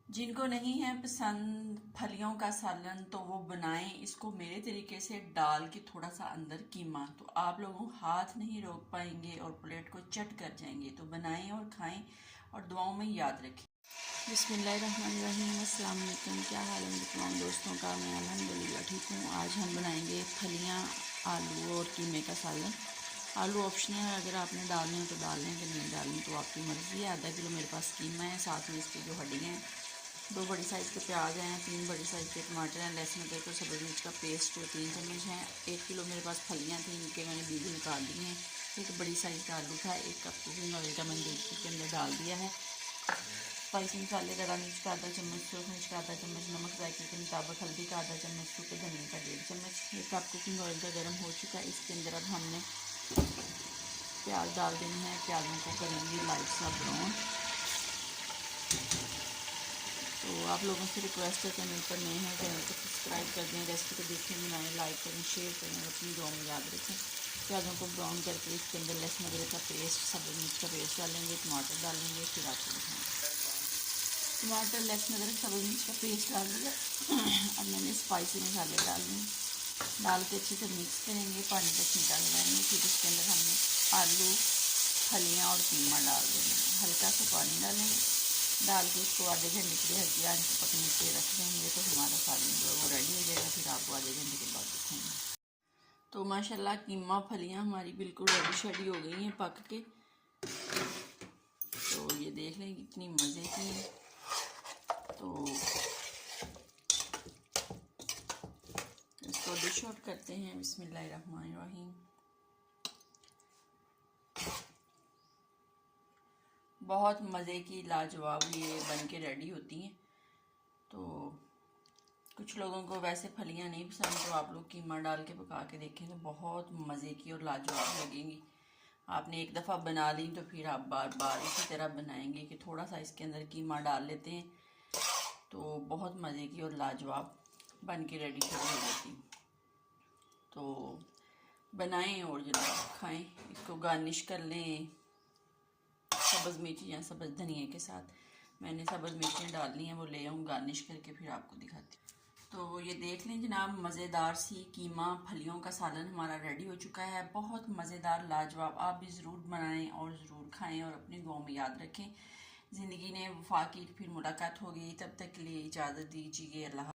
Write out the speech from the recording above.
जिनको नहीं है पसंद फलियों का सालन तो वो बनाएं इसको मेरे तरीके से डाल के थोड़ा सा अंदर कीमा, तो आप लोगों हाथ नहीं रोक पाएंगे और प्लेट को चट कर जाएंगे। तो बनाएं और खाएं और दुआओं में याद रखें। बिस्मिल्लाहिर्रहमानिर्रहीम। अस्सलाम वालेकुम। क्या हाल है मेरे तमाम दोस्तों का? मैं अल्हम्दुलिल्लाह ठीक हूँ। आज हम बनाएंगे फलियाँ, आलू और कीमे का सालन। आलू ऑप्शनल है, अगर आपने डालने हो तो डाल लें, अगर नहीं डालनी तो आपकी मर्ज़ी है। आधा किलो मेरे पास कीमा है, साथ में इसकी जो हड्डियाँ हैं, 2 बड़ी साइज़ के प्याज हैं, 3 बड़ी साइज़ के टमाटर हैं, लहसुन अदरक और सब्ज़ मिर्च का पेस्ट 3 चम्मच है। 1 किलो मेरे पास फलियाँ थी, इनके मैंने बीज निकाल दिए हैं। एक बड़ी साइज़ का आलू था, 1 कप कुकिंग ऑयल का मैंने दूध के अंदर डाल दिया है। स्पाइसी मसाले गरम मिर्च का आधा चम्मच, सूरज मिर्च का आधा चम्मच, नमक जायके के मुताबिक, हल्दी का आधा चम्मच, सूखे धनिया का 1.5 चम्मच। 1 कप कुकिंग ऑयल का गर्म हो चुका है। इसके अंदर अब हमने प्याज डाल देनी है। प्याज़ों को करेंगे लाइट सा ब्राउन। तो आप लोगों से रिक्वेस्ट है, चैनल पर नए हैं चैनल को सब्सक्राइब कर दें, रेसिपी को देखें, बनाएं, लाइक करें, शेयर करें और अपनी दुआ में याद रखें। प्याज़ों को ब्राउन करके इसके अंदर लहसुन अदरक का पेस्ट, सब्ज़ मिर्च का पेस्ट डालेंगे, टमाटर डालेंगे, फिर आपको दिखाएंगे। टमाटर, लहसुन अदरक, सब्ज़ मिर्च का पेस्ट डाल दिया। अब मैंने स्पाइसी मसाले डालने, डाल के अच्छे से मिक्स करेंगे, पानी का छींटा लगाएंगे। फिर इसके अंदर हमने आलू, फलियाँ और कीमा डाल देंगे। हल्का सा पानी डालेंगे, डाल के इसको आधे घंटे के लिए हल्की आंच पर पकने के रख देंगे। तो हमारा सालन जो है वो रेडी हो जाएगा। फिर आपको आधे घंटे के बाद दिखाएंगे। तो माशाल्लाह कीमा फलियाँ हमारी बिल्कुल रेडी शेडी हो गई हैं पक के। तो ये देख लें कितनी मज़े की है। तो इसको डिश आउट करते हैं। बिस्मिल्लाहिर्रहमानिर्रहीम। बहुत मज़े की लाजवाब ये बन के रेडी होती हैं। तो कुछ लोगों को वैसे फलियाँ नहीं पसंद, तो आप लोग कीमा डाल के पका के देखें तो बहुत मज़े की और लाजवाब लगेंगी। आपने एक दफ़ा बना ली तो फिर आप बार बार इसी तरह बनाएंगे कि थोड़ा सा इसके अंदर कीमा डाल लेते हैं तो बहुत मज़े की और लाजवाब बन के रेडी हो जाती। तो बनाएं और जनाब खाएं। इसको गार्निश कर लें सब्ज़ मिर्च या सब्ज़ धनिया के साथ। मैंने सब्ज़ मिर्चें डालनी है, वो ले आऊँ गार्निश करके, फिर आपको दिखाती। तो ये देख लें जनाब, मज़ेदार सी कीमा फलियों का सालन हमारा रेडी हो चुका है। बहुत मज़ेदार, लाजवाब। आप भी ज़रूर बनाएं और ज़रूर खाएं और अपनी दुआ में याद रखें। ज़िंदगी ने वफा की, फिर मुलाकात होगी। तब तक के लिए इजाज़त दीजिए। अल्लाह।